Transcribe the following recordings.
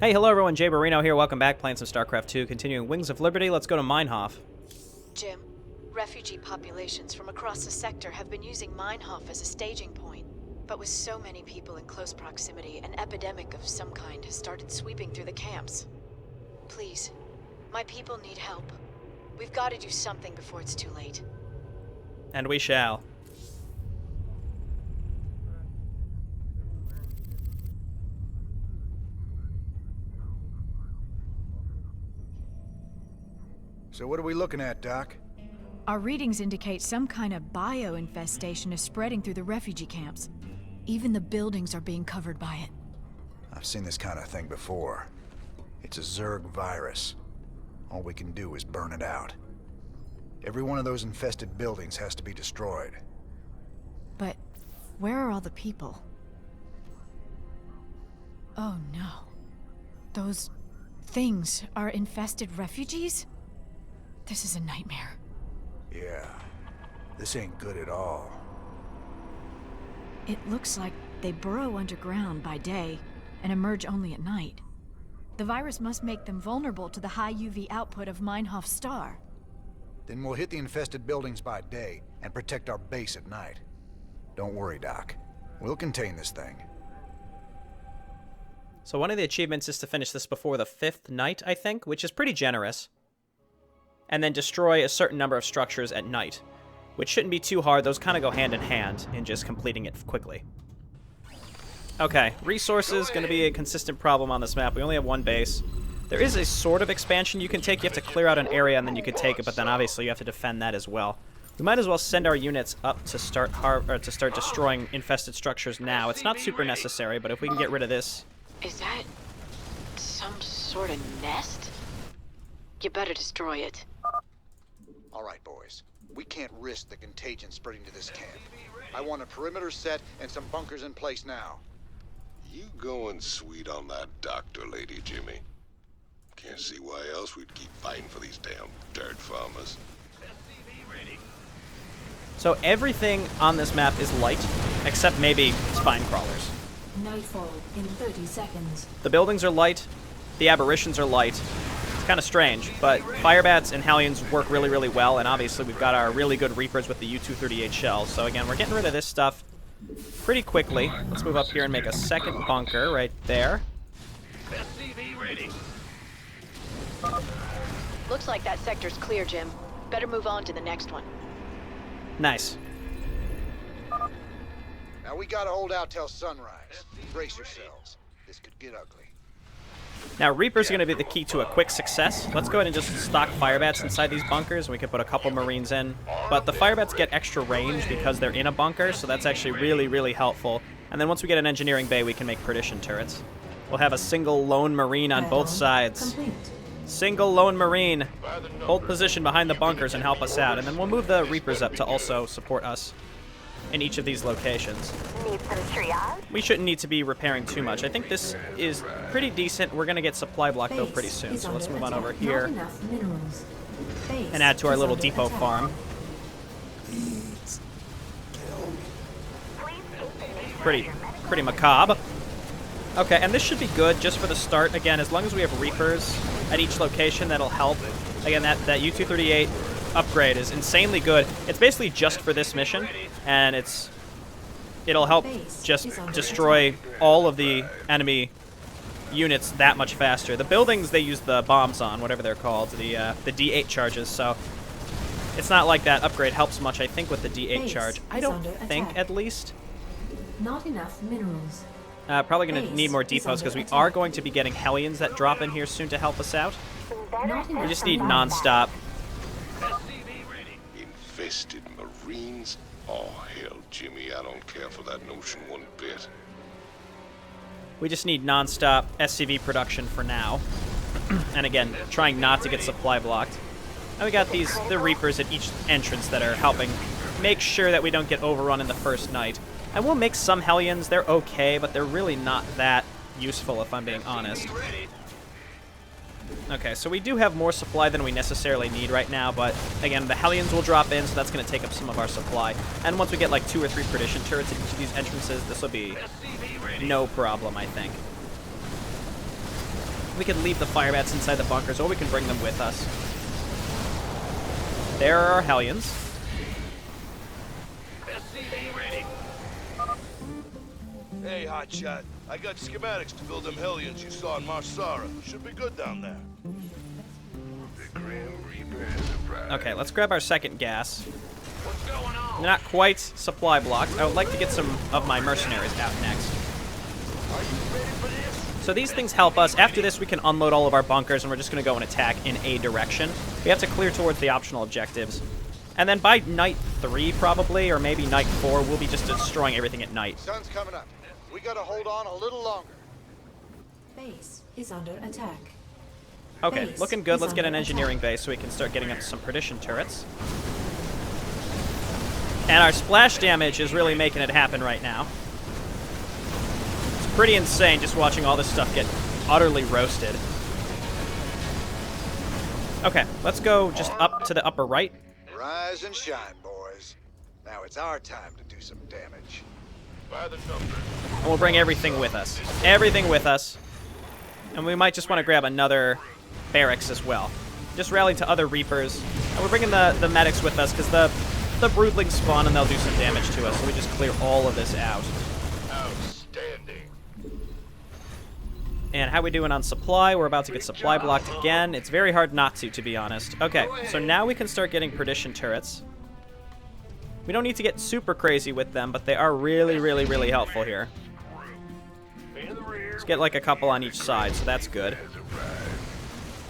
Hey, hello everyone, Jayborino here. Welcome back, playing some StarCraft 2, continuing Wings of Liberty. Let's go to Meinhof. Jim, refugee populations from across the sector have been using Meinhof as a staging point. But with so many people in close proximity, an epidemic of some kind has started sweeping through the camps. Please, my people need help. We've got to do something before it's too late. And we shall. So what are we looking at, Doc? Our readings indicate some kind of bio-infestation is spreading through the refugee camps. Even the buildings are being covered by it. I've seen this kind of thing before. It's a Zerg virus. All we can do is burn it out. Every one of those infested buildings has to be destroyed. But where are all the people? Oh no. Those things are infested refugees? This is a nightmare. Yeah. This ain't good at all. It looks like they burrow underground by day and emerge only at night. The virus must make them vulnerable to the high UV output of Meinhof's star. Then we'll hit the infested buildings by day and protect our base at night. Don't worry, Doc. We'll contain this thing. So one of the achievements is to finish this before the 5th night, I think, which is pretty generous. And then destroy a certain number of structures at night, which shouldn't be too hard. Those kind of go hand in hand in just completing it quickly. Okay, resources, going to be a consistent problem on this map. We only have one base. There is a sort of expansion you can take. You have to clear out an area and then you can take it, but then obviously you have to defend that as well. We might as well send our units up to start destroying infested structures now. It's not super necessary, but if we can get rid of this... Is that some sort of nest? You better destroy it. All right, boys. We can't risk the contagion spreading to this camp. I want a perimeter set and some bunkers in place now. You going sweet on that doctor lady, Jimmy. Can't see why else we'd keep fighting for these damn dirt farmers. So everything on this map is light, except maybe spine crawlers. Nightfall in 30 seconds. The buildings are light, the aberrations are light. Kind of strange, but Firebats and Hellions work really, really well, and obviously we've got our really good Reapers with the U-238 shells. So again, we're getting rid of this stuff pretty quickly. Let's move up here and make a second bunker right there. Looks like that sector's clear, Jim. Better move on to the next one. Nice. Now we gotta hold out till sunrise. Brace yourselves. This could get ugly. Now, Reapers are going to be the key to a quick success. Let's go ahead and just stock Firebats inside these bunkers, and we can put a couple Marines in. But the Firebats get extra range because they're in a bunker, so that's actually really, really helpful. And then once we get an engineering bay, we can make perdition turrets. We'll have a single lone Marine on both sides. Single lone Marine. Hold position behind the bunkers and help us out. And then we'll move the Reapers up to also support us in each of these locations. Need some triage? We shouldn't need to be repairing too much. I think this is pretty decent. We're going to get supply block though pretty soon, so let's move on over here and add to our little depot farm. Pretty macabre. Okay, and this should be good just for the start. Again, as long as we have Reapers at each location, that'll help. Again, that U-238 upgrade is insanely good. It's basically just for this mission, and it'll help just destroy all of the enemy units that much faster. The buildings they use the bombs on, whatever they're called, the D8 charges, so it's not like that upgrade helps much, I think, with the D8 charge. I don't think, at least. Not enough minerals. Probably going to need more depots because we are going to be getting Hellions that drop in here soon to help us out. We just need non-stop. Infested Marines? Oh, hell, Jimmy, I don't care for that notion one bit. We just need non-stop SCV production for now. And again, trying not to get supply blocked. And we got the Reapers at each entrance that are helping make sure that we don't get overrun in the first night. And we'll make some Hellions. They're okay, but they're really not that useful if I'm being honest. Okay, so we do have more supply than we necessarily need right now, but again, the Hellions will drop in, so that's going to take up some of our supply. And once we get like 2 or 3 perdition turrets at each of these entrances, this will be no problem, I think. We can leave the fire bats inside the bunkers, or we can bring them with us. There are our Hellions. SCV ready. Hey, hotshot. I got schematics to build them Hellions you saw in Marsara. Should be good down there. The Grim Reaper has arrived. Okay, let's grab our second gas. What's going on? Not quite supply blocked. I would like to get some of my mercenaries out next. Are you ready for this? So these things help us. After this, we can unload all of our bunkers, and we're just going to go and attack in a direction. We have to clear towards the optional objectives. And then by night 3, probably, or maybe night 4, we'll be just destroying everything at night. Sun's coming up. We gotta hold on a little longer. Base is under attack. Okay, Base looking good. is Let's get an under engineering attack. base so we can start getting up some perdition turrets. And our splash damage is really making it happen right now. It's pretty insane just watching all this stuff get utterly roasted. Okay, let's go just up to the upper right. Rise and shine, boys. Now it's our time to do some damage. By the numbers. And we'll bring everything with us. Everything with us. And we might just want to grab another barracks as well. Just rally to other Reapers. And we're bringing the medics with us because the broodlings spawn and they'll do some damage to us. So we just clear all of this out. Outstanding. And how we doing on supply? We're about to get supply blocked again. It's very hard not to be honest. Okay, so now we can start getting perdition turrets. We don't need to get super crazy with them, but they are really, really, really helpful here. In the rear. Let's get like a couple on each side, so that's good.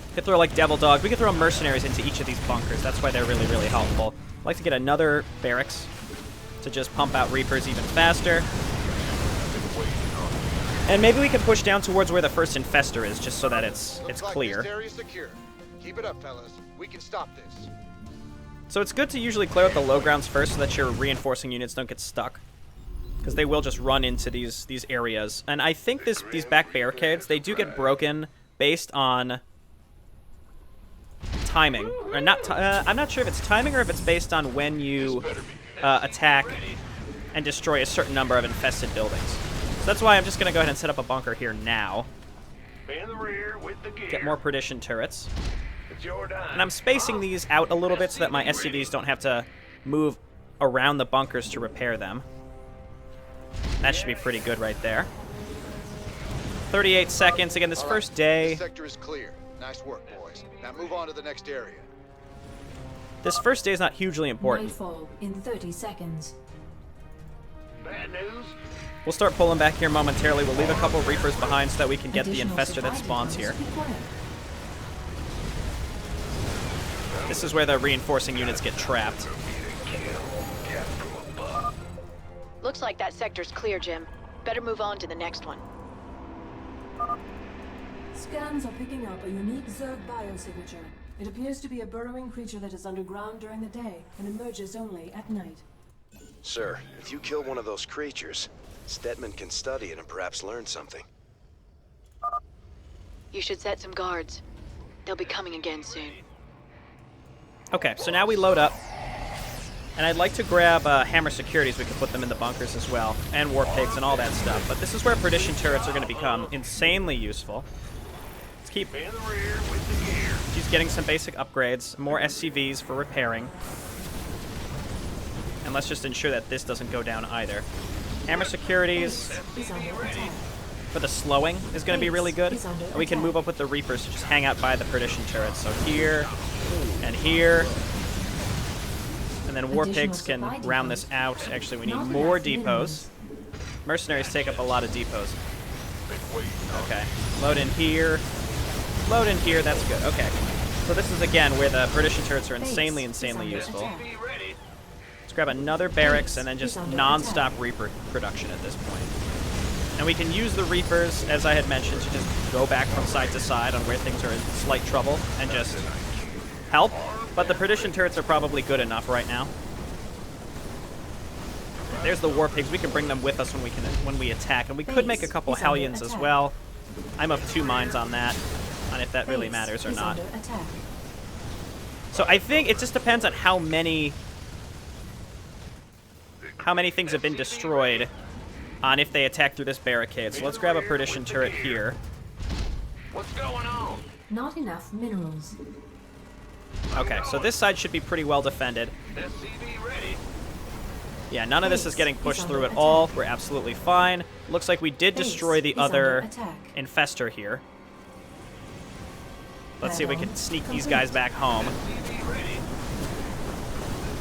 We could throw like devil dogs. We could throw mercenaries into each of these bunkers. That's why they're really, really helpful. I'd like to get another barracks to just pump out Reapers even faster. And maybe we can push down towards where the first infestor is, just so that it's clear. This area's secure. Keep it up, fellas. We can stop this. So it's good to usually clear out the low grounds first so that your reinforcing units don't get stuck. Because they will just run into these areas. And I think these back barricades, they do get broken based on timing. Or not. I'm not sure if it's timing or if it's based on when you attack and destroy a certain number of infested buildings. So that's why I'm just going to go ahead and set up a bunker here now. In the rear with the gear. Get more perdition turrets. It's your dime. And I'm spacing these out a little bit so that my SCVs don't have to move around the bunkers to repair them. That should be pretty good right there. 38 seconds. Again, this All right, first day... This sector is clear. Nice work, boys. Now move on to the next area. This first day is not hugely important. Nightfall in 30 seconds. Bad news. We'll start pulling back here momentarily. We'll leave a couple Reapers behind so that we can get the Additional infestor that supply spawns here. depots required. This is where the reinforcing units get trapped. Looks like that sector's clear, Jim. Better move on to the next one. Scans are picking up a unique Zerg biosignature. It appears to be a burrowing creature that is underground during the day and emerges only at night. Sir, if you kill one of those creatures, Stetman can study it and perhaps learn something. You should set some guards. They'll be coming again soon. Okay, so now we load up. And I'd like to grab hammer securities. We can put them in the bunkers as well. And warp pigs and all that stuff. But this is where perdition turrets are going to become insanely useful. Let's keep... In the rear with the gear. She's getting some basic upgrades. More SCVs for repairing. And let's just ensure that this doesn't go down either. Hammer securities Is under attack. for the slowing is going to be really good. And we can move up with the Reapers to just hang out by the perdition turrets. So here and here. And then war pigs can round this out. Actually, we need more depots. Mercenaries take up a lot of depots. Okay. Load in here. Load in here. That's good. Okay. So this is, again, where the perdition turrets are insanely useful. Be ready. Let's grab another barracks and then just non-stop Reaper production at this point. And we can use the Reapers, as I had mentioned, to just go back from side to side on where things are in slight trouble and just help. But the perdition turrets are probably good enough right now. There's the war pigs. We can bring them with us when we attack, and we could make a couple Hellions as well. I'm of two minds on that, on if that really matters or not. So I think it just depends on how many things have been destroyed on if they attack through this barricade. So let's grab a perdition turret here. What's going on? Not enough minerals. Okay, so this side should be pretty well defended. SCV ready. Yeah, none of this is Base getting is pushed under through at attack. all. We're absolutely fine. Looks like we did Base destroy the is under other attack. infestor here. Let's see if we can Battle sneak these complete. guys back home. SCV ready.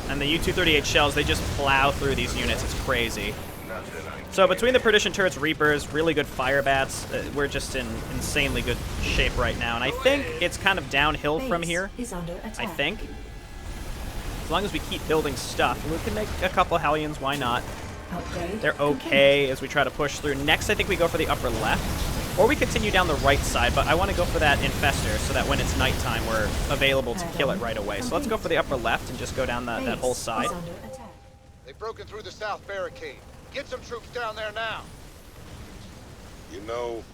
And the U-238 shells, they just plow through these units. It's crazy. Nothing I So between the Perdition turrets, Reapers, really good fire bats, we're just in insanely good shape right now. And I think it's kind of downhill from Base here. is under attack. I think. As long as we keep building stuff. We can make a couple Hellions, why not? Upgrade They're complete. okay as we try to push through. Next, I think we go for the upper left. Or we continue down the right side, but I want to go for that Infestor so that when it's nighttime, we're available to kill it right away. So let's go for the upper left and just go down that Base whole side. is under attack. They've broken through the south barricade. Get some troops down there now. You know,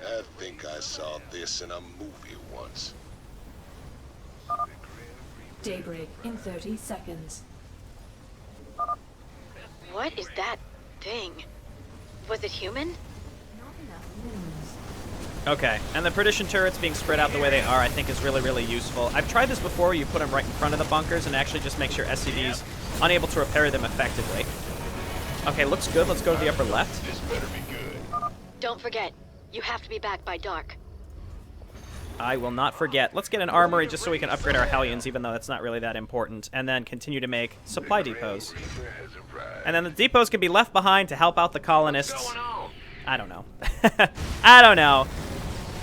I think I saw this in a movie once. Daybreak in 30 seconds. What is that thing? Was it human? Not enough minerals. Okay, and the Perdition turrets being spread out the way they are, I think is really, really useful. I've tried this before, you put them right in front of the bunkers and actually just makes your SCVs unable to repair them effectively. Okay, looks good. Let's go to the upper left. This better be good. Don't forget, you have to be back by dark. I will not forget. Let's get an armory just so we can upgrade our Hellions, even though that's not really that important. And then continue to make supply depots. Has arrived. And then the depots can be left behind to help out the colonists. What's going on? I don't know. I don't know.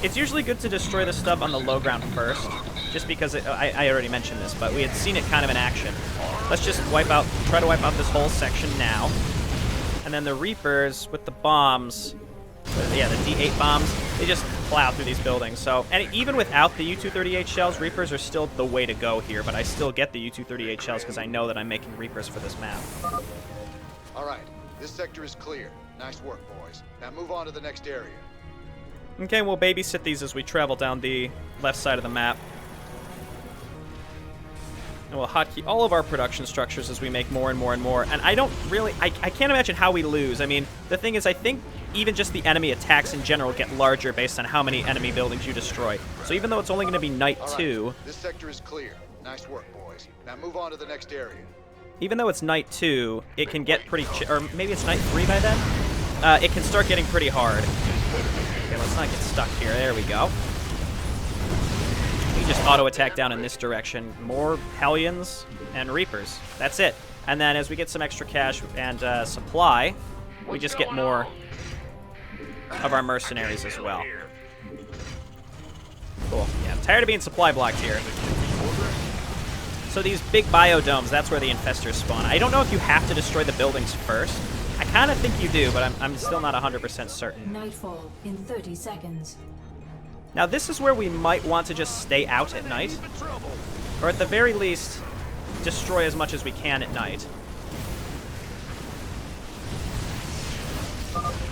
It's usually good to destroy the stuff on the low ground first, just because I already mentioned this, but we had seen it kind of in action. Let's just try to wipe out this whole section now. And then the Reapers with the bombs, yeah, the D8 bombs, they just plow through these buildings. So, and even without the U-238 shells, Reapers are still the way to go here, but I still get the U-238 shells because I know that I'm making Reapers for this map. All right, this sector is clear. Nice work, boys. Now move on to the next area. Okay, we'll babysit these as we travel down the left side of the map. And we'll hotkey all of our production structures as we make more and more and more. And I don't really... I can't imagine how we lose. I mean, the thing is, I think even just the enemy attacks in general get larger based on how many enemy buildings you destroy. So even though it's only going to be night All right, 2... this sector is clear. Nice work, boys. Now move on to the next area. Even though it's night 2, it can get pretty... or maybe it's night 3 by then? It can start getting pretty hard. Okay, let's not get stuck here. There we go. We just auto-attack down in this direction. More Hellions and Reapers. That's it. And then as we get some extra cash and supply, we just get more of our mercenaries as well. Cool. Yeah, I'm tired of being supply blocked here. So these big biodomes, that's where the infestors spawn. I don't know if you have to destroy the buildings first. I kind of think you do, but I'm still not 100% certain. Nightfall in 30 seconds. Now this is where we might want to just stay out at night. Or at the very least, destroy as much as we can at night.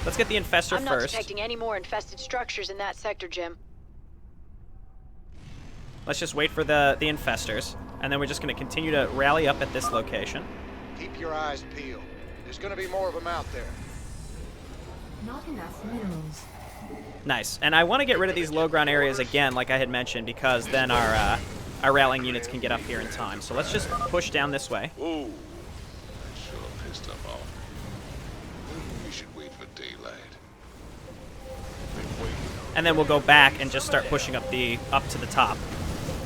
Let's get the infestor I'm not first. detecting any more infested structures in that sector, Jim. Let's just wait for the infestors. And then we're just going to continue to rally up at this location. Keep your eyes peeled. There's going to be more of them out there. Not enough minerals. Nice. And I want to get rid of these low ground areas again, like I had mentioned, because then our rallying units can get up here in time. So let's just push down this way. Ooh, that sure pissed them off. We should wait for daylight. And then we'll go back and just start pushing up to the top.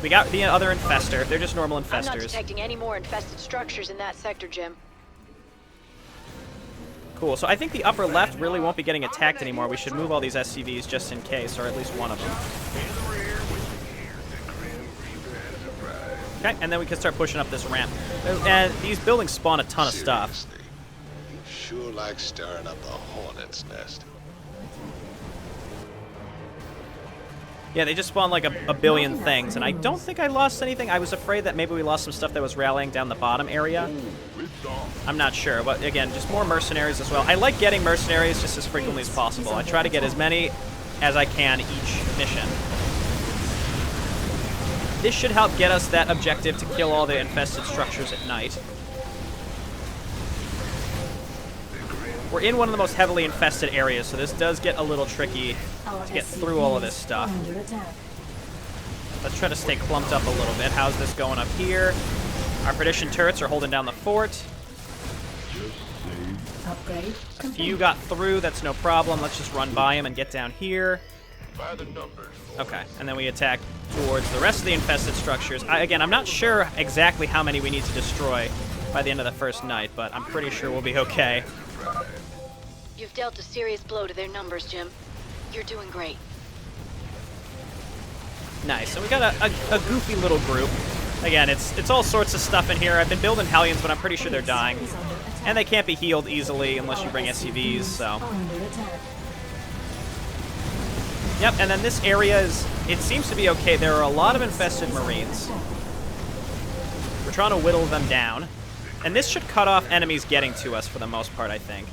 We got the other infestor. They're just normal I'm not infestors. detecting any more infested structures in that sector, Jim. Cool. So I think the upper left really won't be getting attacked anymore. We should move all these SCVs just in case, or at least one of them. Okay, and then we can start pushing up this ramp. And these buildings spawn a ton of stuff. Seriously, you sure like stirring up a hornet's nest. Yeah, they just spawn like a billion things, and I don't think I lost anything. I was afraid that maybe we lost some stuff that was rallying down the bottom area. I'm not sure, but again, just more mercenaries as well. I like getting mercenaries just as frequently as possible. I try to get as many as I can each mission. This should help get us that objective to kill all the infested structures at night. We're in one of the most heavily infested areas, so this does get a little tricky to get through all of this stuff. Let's try to stay clumped up a little bit. How's this going up here? Our perdition turrets are holding down the fort. Upgrade A few got through, that's no problem. Let's just run by them and get down here. By the numbers. Okay, and then we attack towards the rest of the infested structures. Again, I'm not sure exactly how many we need to destroy by the end of the first night, but I'm pretty sure we'll be okay. You've dealt a serious blow to their numbers, Jim. You're doing great. Nice, so we got a goofy little group. Again, it's all sorts of stuff in here. I've been building Hellions, but I'm pretty sure they're dying. And they can't be healed easily unless you bring SCVs, so... Yep, and then this area it seems to be okay. There are a lot of infested Marines. We're trying to whittle them down. And this should cut off enemies getting to us for the most part, I think.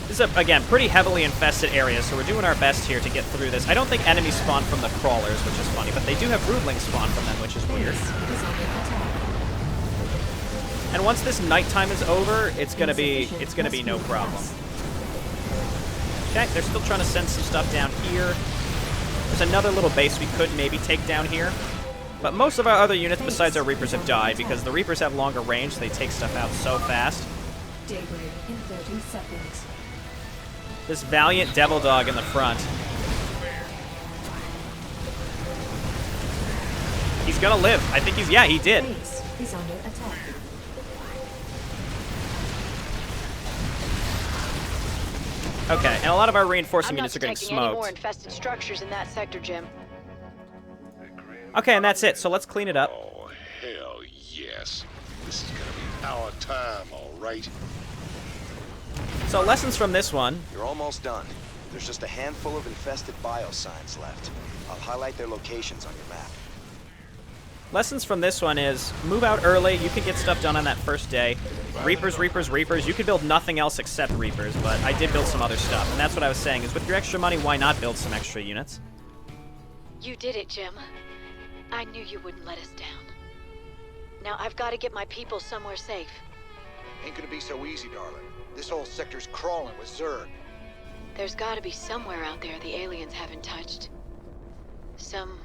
This is, again, pretty heavily infested area, so we're doing our best here to get through this. I don't think enemies spawn from the crawlers, which is funny, but they do have broodlings spawn from them, which is weird. And once this nighttime is over, it's gonna be no problem. Okay, they're still trying to send some stuff down here. There's another little base we could maybe take down here. But most of our other units besides our Reapers have died because the Reapers have longer range, so they take stuff out so fast. Daybreak in 30 seconds. This valiant devil dog in the front. He's gonna live. I think he did. Base is under attack. Okay, and a lot of our reinforcing units are getting detecting any more smoked. infested structures in that sector, Jim. Okay, and that's it, so let's clean it up. Oh, hell yes. This is gonna be our time, all right? So lessons from this one. You're almost done. There's just a handful of infested biosigns left. I'll highlight their locations on your map. Lessons from this one is move out early. You can get stuff done on that first day. Reapers, Reapers, Reapers. You could build nothing else except Reapers, but I did build some other stuff. And that's what I was saying, is with your extra money, why not build some extra units? You did it, Jim. I knew you wouldn't let us down. Now I've got to get my people somewhere safe. Ain't gonna be so easy, darling. This whole sector's crawling with Zerg. There's got to be somewhere out there the aliens haven't touched. Some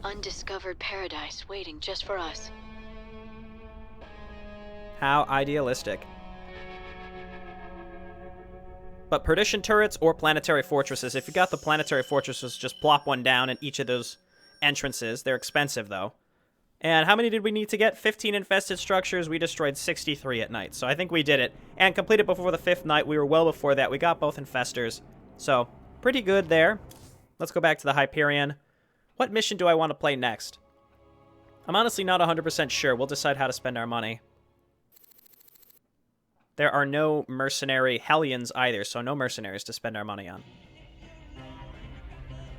undiscovered paradise waiting just for us. How idealistic. But perdition turrets or planetary fortresses, if you got the planetary fortresses, just plop one down in each of those entrances. They're expensive, though. And how many did we need to get? 15 infested structures. We destroyed 63 at night. So I think we did it. And completed before the 5th night. We were well before that. We got both infestors. So, pretty good there. Let's go back to the Hyperion. What mission do I want to play next? I'm honestly not 100% sure. We'll decide how to spend our money. There are no mercenary Hellions either, so no mercenaries to spend our money on.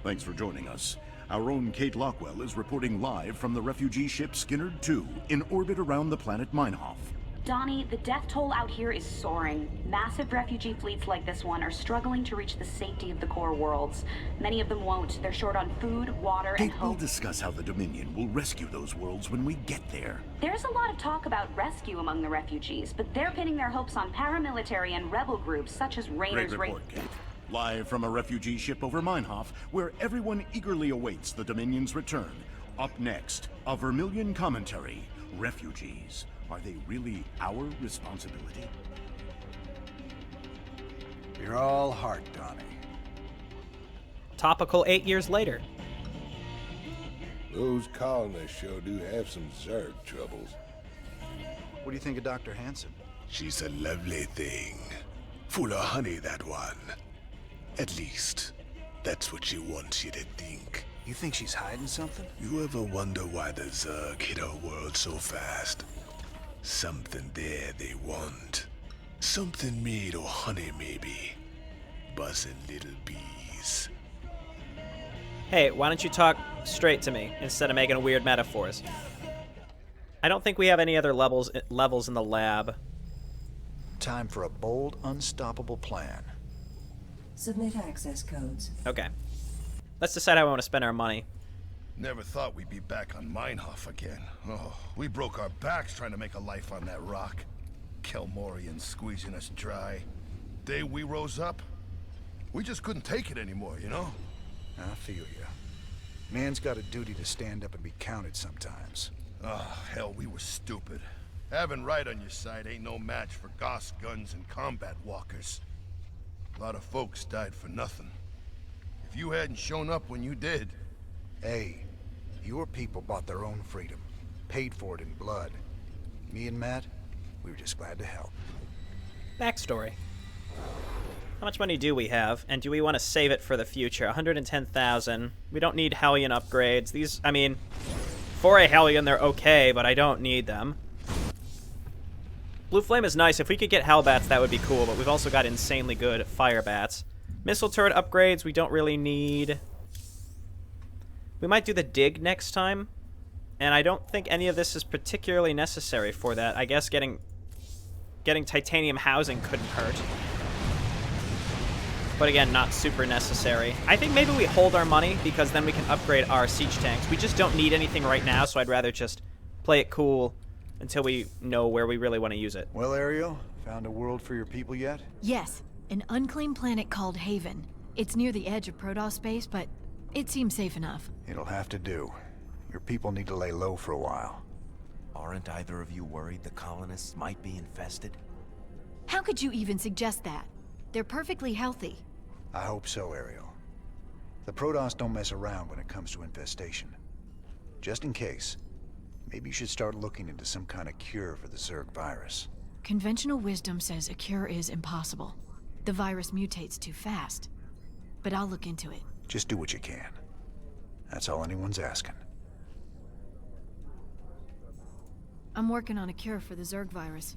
Thanks for joining us. Our own Kate Lockwell is reporting live from the refugee ship Skinnerd 2 in orbit around the planet Meinhof. Donnie, the death toll out here is soaring. Massive refugee fleets like this one are struggling to reach the safety of the core worlds. Many of them won't. They're short on food, water, and Kate hope. will discuss how the Dominion will rescue those worlds when we get there. There's a lot of talk about rescue among the refugees, but they're pinning their hopes on paramilitary and rebel groups such as Rainer's Great report, Kate. Live from a refugee ship over Meinhof, where everyone eagerly awaits the Dominion's return. Up next, a Vermilion commentary. Refugees. Are they really our responsibility? You're all heart, Donnie. Topical 8 years later. Those colonists sure do have some Zerg troubles. What do you think of Dr. Hansen? She's a lovely thing. Full of honey, that one. At least, that's what she wants you to think. You think she's hiding something? You ever wonder why the Zerg hit our world so fast? Something there they want. Something made of honey, maybe. Buzzing little bees. Hey, why don't you talk straight to me instead of making weird metaphors? I don't think we have any other levels in the lab. Time for a bold, unstoppable plan. Submit access codes. Okay. Let's decide how we want to spend our money. Never thought we'd be back on Meinhof again. Oh, we broke our backs trying to make a life on that rock. Kelmorians squeezing us dry. Day we rose up, we just couldn't take it anymore, you know? I feel you. Man's got a duty to stand up and be counted sometimes. Oh, hell, we were stupid. Having right on your side ain't no match for Goss guns and combat walkers. A lot of folks died for nothing. If you hadn't shown up when you did... Hey, your people bought their own freedom. Paid for it in blood. Me and Matt, we were just glad to help. Backstory. How much money do we have, and do we want to save it for the future? 110,000. We don't need Hellion upgrades. These, I mean, for a Hellion, they're okay, but I don't need them. Blue Flame is nice. If we could get Hellbats, that would be cool, but we've also got insanely good Fire Bats. Missile turret upgrades, we don't really need. We might do the dig next time, and I don't think any of this is particularly necessary for that. I guess getting titanium housing couldn't hurt. But again, not super necessary. I think maybe we hold our money, because then we can upgrade our siege tanks. We just don't need anything right now, so I'd rather just play it cool until we know where we really want to use it. Well, Ariel, found a world for your people yet? Yes, an unclaimed planet called Haven. It's near the edge of Protoss space, but it seems safe enough. It'll have to do. Your people need to lay low for a while. Aren't either of you worried the colonists might be infested? How could you even suggest that? They're perfectly healthy. I hope so, Ariel. The Protoss don't mess around when it comes to infestation. Just in case, maybe you should start looking into some kind of cure for the Zerg virus. Conventional wisdom says a cure is impossible. The virus mutates too fast. But I'll look into it. Just do what you can. That's all anyone's asking. I'm working on a cure for the Zerg virus.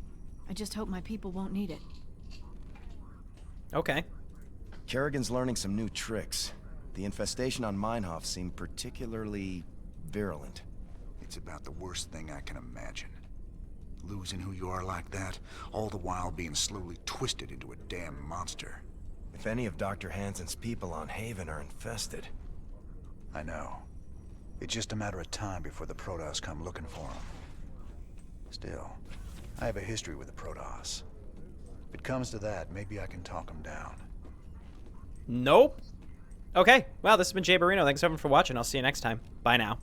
I just hope my people won't need it. Okay. Kerrigan's learning some new tricks. The infestation on Meinhof seemed particularly virulent. It's about the worst thing I can imagine. Losing who you are like that, all the while being slowly twisted into a damn monster. If any of Dr. Hansen's people on Haven are infested... I know. It's just a matter of time before the Protoss come looking for him. Still, I have a history with the Protoss. If it comes to that, maybe I can talk them down. Nope. Okay, well, this has been Jayborino. Thanks everyone for watching. I'll see you next time. Bye now.